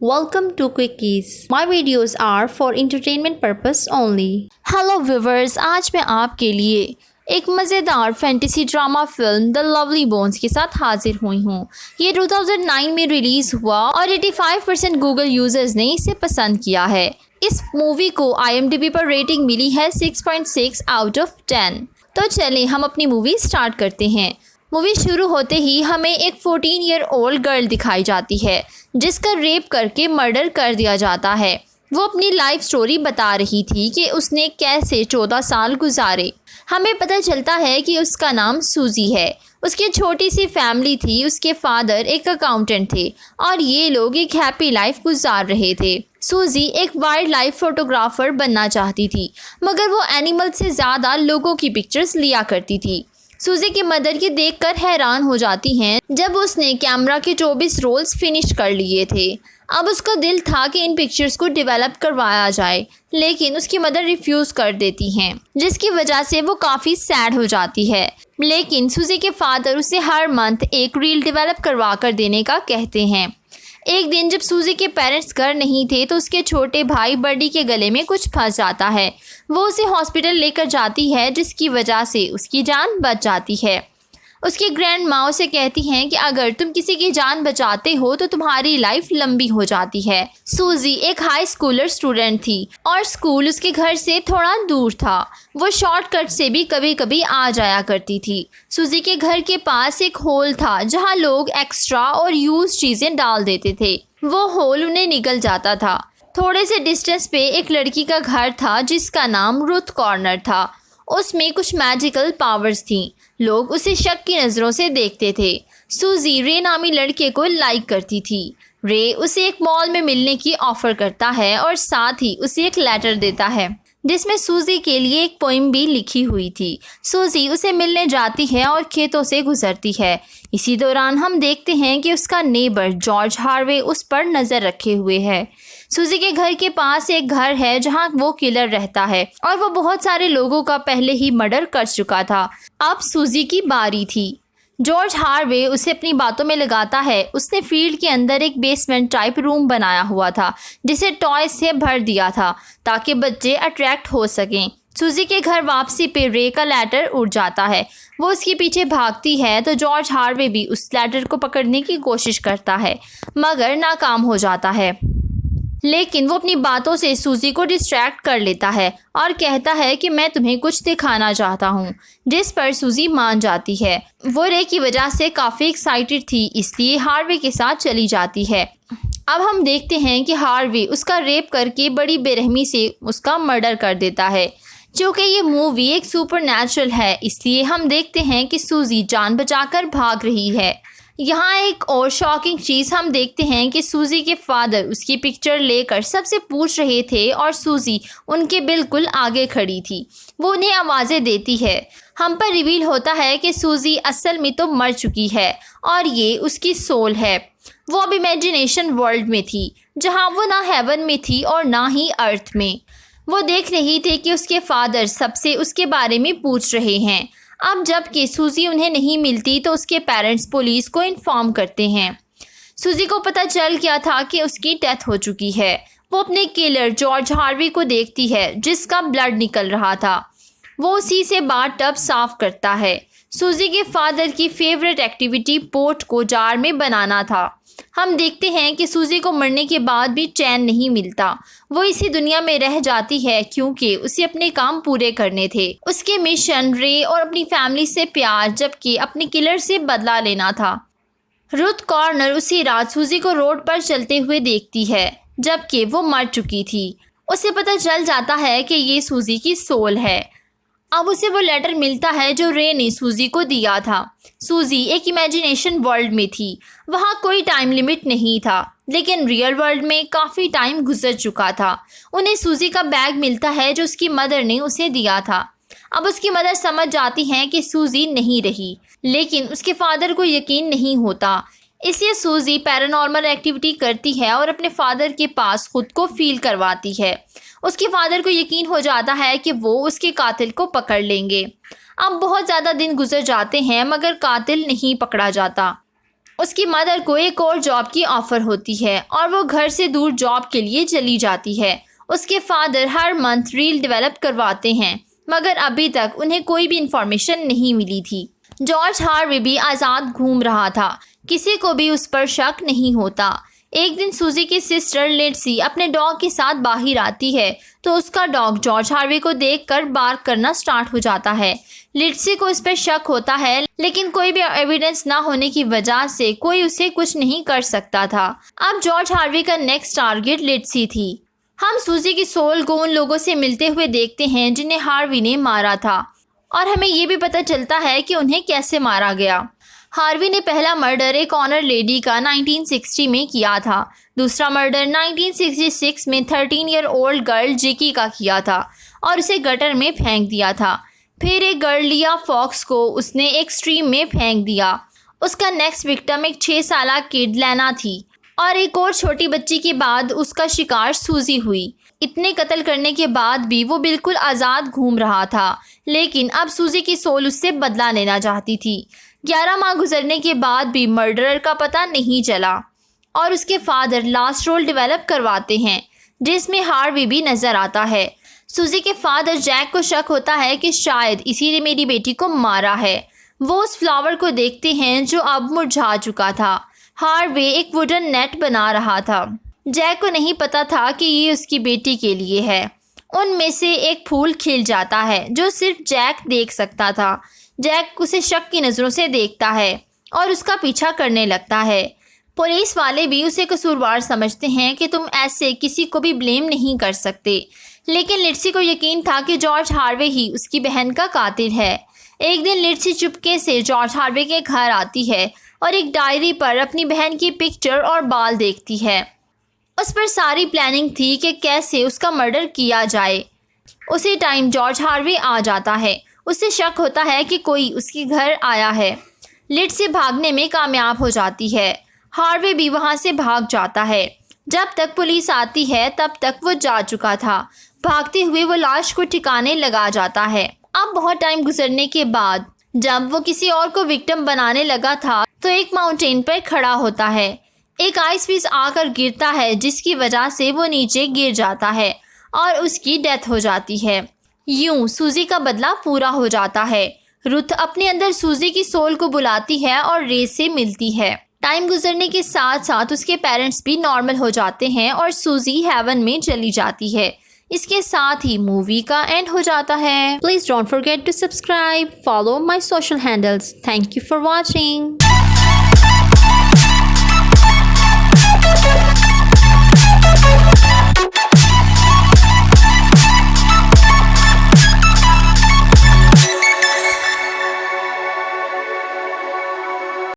Welcome to Quickies. My videos are for entertainment purpose only. Hello viewers, आज मैं आपके लिए एक मज़ेदार fantasy drama film the lovely bones के साथ हाजिर हुई हूँ। ये 2009 में रिलीज़ हुआ और 85% गूगल यूज़र्स ने इसे पसंद किया है। इस मूवी को IMDb पर रेटिंग मिली है 6.6 आउट ऑफ 10। तो चलें हम अपनी मूवी स्टार्ट करते हैं। मूवी शुरू होते ही हमें एक 14 ईयर ओल्ड गर्ल दिखाई जाती है जिसका रेप करके मर्डर कर दिया जाता है। वो अपनी लाइफ स्टोरी बता रही थी कि उसने कैसे 14 साल गुजारे। हमें पता चलता है कि उसका नाम सूजी है। उसकी छोटी सी फैमिली थी, उसके फादर एक अकाउंटेंट थे और ये लोग एक हैप्पी लाइफ गुजार रहे थे। सूजी एक वाइल्ड लाइफ फोटोग्राफर बनना चाहती थी, मगर वो एनिमल से ज़्यादा लोगों की पिक्चर्स लिया करती थी। सूजी की मदर ये देखकर हैरान हो जाती हैं जब उसने कैमरा के 24 रोल्स फिनिश कर लिए थे। अब उसका दिल था कि इन पिक्चर्स को डेवलप करवाया जाए, लेकिन उसकी मदर रिफ्यूज़ कर देती हैं, जिसकी वजह से वो काफ़ी सैड हो जाती है। लेकिन सूजी के फादर उसे हर मंथ एक रील डेवलप करवा कर देने का कहते हैं। एक दिन जब सूजी के पेरेंट्स घर नहीं थे तो उसके छोटे भाई बर्डी के गले में कुछ फंस जाता है। वो उसे हॉस्पिटल लेकर जाती है, जिसकी वजह से उसकी जान बच जाती है। उसकी ग्रैंड माँ उसे कहती हैं कि अगर तुम किसी की जान बचाते हो तो तुम्हारी लाइफ लंबी हो जाती है। सूजी एक हाई स्कूलर स्टूडेंट थी और स्कूल उसके घर से थोड़ा दूर था। वो शॉर्टकट से भी कभी कभी आ जाया करती थी। सूजी के घर के पास एक होल था जहाँ लोग एक्स्ट्रा और यूज चीज़ें डाल देते थे। वो होल उन्हें निगल जाता था। थोड़े से डिस्टेंस पे एक लड़की का घर था जिसका नाम रुथ कॉर्नर था। उसमें कुछ मैजिकल पावर्स थीं। लोग उसे शक की नज़रों से देखते थे। सूजी रे नामी लड़के को लाइक करती थी। रे उसे एक मॉल में मिलने की ऑफ़र करता है और साथ ही उसे एक लेटर देता है जिसमें सूजी के लिए एक पोइम भी लिखी हुई थी। सूजी उसे मिलने जाती है और खेतों से गुजरती है। इसी दौरान हम देखते हैं कि उसका नेबर जॉर्ज हार्वे उस पर नज़र रखे हुए है। सूजी के घर के पास एक घर है जहां वो किलर रहता है और वो बहुत सारे लोगों का पहले ही मर्डर कर चुका था। अब सूजी की बारी थी। जॉर्ज हार्वे उसे अपनी बातों में लगाता है। उसने फील्ड के अंदर एक बेसमेंट टाइप रूम बनाया हुआ था जिसे टॉय से भर दिया था ताकि बच्चे अट्रैक्ट हो सकें। सूजी के घर वापसी पे रे का लेटर उड़ जाता है। वो उसके पीछे भागती है तो जॉर्ज हार्वे भी उस लेटर को पकड़ने की कोशिश करता है, मगर नाकाम हो जाता है। लेकिन वो अपनी बातों से सूजी को डिस्ट्रैक्ट कर लेता है और कहता है कि मैं तुम्हें कुछ दिखाना चाहता हूँ, जिस पर सूजी मान जाती है। वो रे की वजह से काफ़ी एक्साइटेड थी, इसलिए हार्वे के साथ चली जाती है। अब हम देखते हैं कि हार्वे उसका रेप करके बड़ी बेरहमी से उसका मर्डर कर देता है। चूँकि ये मूवी एक सुपरनैचुरल है, इसलिए हम देखते हैं कि सूजी जान बचाकर भाग रही है। यहाँ एक और शॉकिंग चीज़ हम देखते हैं कि सूजी के फादर उसकी पिक्चर लेकर सबसे पूछ रहे थे और सूजी उनके बिल्कुल आगे खड़ी थी। वो उन्हें आवाज़ें देती है। हम पर रिवील होता है कि सूजी असल में तो मर चुकी है और ये उसकी सोल है। वो अब इमेजिनेशन वर्ल्ड में थी जहाँ वो ना हेवन में थी और ना ही अर्थ में। वो देख रही थी कि उसके फादर सबसे उसके बारे में पूछ रहे हैं। अब जबकि सूजी उन्हें नहीं मिलती तो उसके पेरेंट्स पुलिस को इन्फॉर्म करते हैं। सूजी को पता चल गया था कि उसकी डेथ हो चुकी है। वो अपने किलर जॉर्ज हार्वे को देखती है जिसका ब्लड निकल रहा था। वो उसी से बाथ टब साफ करता है। सूजी के फादर की फेवरेट एक्टिविटी पोट को जार में बनाना था। हम देखते हैं कि सूजी को मरने के बाद भी चैन नहीं मिलता। वो इसी दुनिया में रह जाती है क्योंकि उसे अपने काम पूरे करने थे। उसके मिशन रे और अपनी फैमिली से प्यार, जबकि अपने किलर से बदला लेना था। रुथ कॉर्नर उसी रात सूजी को रोड पर चलते हुए देखती है जबकि वो मर चुकी थी। उसे पता चल जाता है कि ये सूजी की सोल है। अब उसे वो लेटर मिलता है जो रे ने सूजी को दिया था। सूजी एक इमेजिनेशन वर्ल्ड में थी। वहाँ कोई टाइम लिमिट नहीं था, लेकिन रियल वर्ल्ड में काफ़ी टाइम गुजर चुका था। उन्हें सूजी का बैग मिलता है जो उसकी मदर ने उसे दिया था। अब उसकी मदर समझ जाती हैं कि सूजी नहीं रही, लेकिन उसके फादर को यकीन नहीं होता। इसलिए सूजी पैरानॉर्मल एक्टिविटी करती है और अपने फादर के पास खुद को फील करवाती है। उसके फादर को यकीन हो जाता है कि वो उसके कातिल को पकड़ लेंगे। अब बहुत ज़्यादा दिन गुजर जाते हैं मगर कातिल नहीं पकड़ा जाता। उसकी मदर को एक और जॉब की ऑफ़र होती है और वो घर से दूर जॉब के लिए चली जाती है। उसके फादर हर मंथ रील डेवलप करवाते हैं, मगर अभी तक उन्हें कोई भी इंफॉर्मेशन नहीं मिली थी। जॉर्ज हार्वे भी आज़ाद घूम रहा था, किसी को भी उस पर शक नहीं होता। एक दिन सूजी की सिस्टर लिंडसी अपने डॉग के साथ बाहर आती है तो उसका डॉग जॉर्ज हार्वे को देखकर बार्क करना स्टार्ट हो जाता है। लिंडसी को इस पर शक होता है, लेकिन कोई भी एविडेंस ना होने की वजह से कोई उसे कुछ नहीं कर सकता था। अब जॉर्ज हार्वे का नेक्स्ट टारगेट लिंडसी थी। हम सूजी की सोल को उन लोगों से मिलते हुए देखते हैं जिन्हें हार्वे ने मारा था, और हमें ये भी पता चलता है कि उन्हें कैसे मारा गया। हार्वे ने पहला मर्डर एक ऑनर लेडी का 1960 में किया था। दूसरा मर्डर 1966 में 13 ईयर ओल्ड गर्ल जिकी का किया था और उसे गटर में फेंक दिया था। फिर एक गर्ल लिया फॉक्स को उसने एक स्ट्रीम में फेंक दिया। उसका नेक्स्ट विक्टिम एक 6 साल किड लेना थी और एक और छोटी बच्ची के बाद उसका शिकार सूजी हुई। इतने कत्ल करने के बाद भी वो बिल्कुल आज़ाद घूम रहा था, लेकिन अब सूजी की सोल उससे बदला लेना चाहती थी। 11 माह गुजरने के बाद भी मर्डरर का पता नहीं चला और उसके फादर लास्ट रोल डेवलप करवाते हैं जिसमें हार्वे भी नज़र आता है। सूजी के फादर जैक को शक होता है कि शायद इसी ने मेरी बेटी को मारा है। वो उस फ्लावर को देखते हैं जो अब मुरझा चुका था। हार्वे एक वुडन नेट बना रहा था। जैक को नहीं पता था कि ये उसकी बेटी के लिए है। उनमें से एक फूल खिल जाता है जो सिर्फ जैक देख सकता था। जैक उसे शक की नज़रों से देखता है और उसका पीछा करने लगता है। पुलिस वाले भी उसे कसूरवार समझते हैं कि तुम ऐसे किसी को भी ब्लेम नहीं कर सकते, लेकिन लिंडसी को यकीन था कि जॉर्ज हार्वे ही उसकी बहन का कातिल है। एक दिन लिंडसी चुपके से जॉर्ज हार्वे के घर आती है और एक डायरी पर अपनी बहन की पिक्चर और बाल देखती है। उस पर सारी प्लानिंग थी कि कैसे उसका मर्डर किया जाए। उसी टाइम जॉर्ज हार्वे आ जाता है। उसे शक होता है कि कोई उसके घर आया है। लिंडसी भागने में कामयाब हो जाती है। हार्वे भी वहां से भाग जाता है। जब तक पुलिस आती है तब तक वो जा चुका था। भागते हुए वो लाश को ठिकाने लगा जाता है। अब बहुत टाइम गुजरने के बाद जब वो किसी और को विक्टिम बनाने लगा था तो एक माउंटेन पर खड़ा होता है। एक आइस पीस आकर गिरता है जिसकी वजह से वो नीचे गिर जाता है और उसकी डेथ हो जाती है। यूं सूजी का बदला पूरा हो जाता है। रुथ अपने अंदर सूजी की सोल को बुलाती है और रे से मिलती है। टाइम गुजरने के साथ साथ उसके पेरेंट्स भी नॉर्मल हो जाते हैं और सूजी हेवन में चली जाती है। इसके साथ ही मूवी का एंड हो जाता है। Please don't forget to subscribe, follow my social handles. Thank you for watching.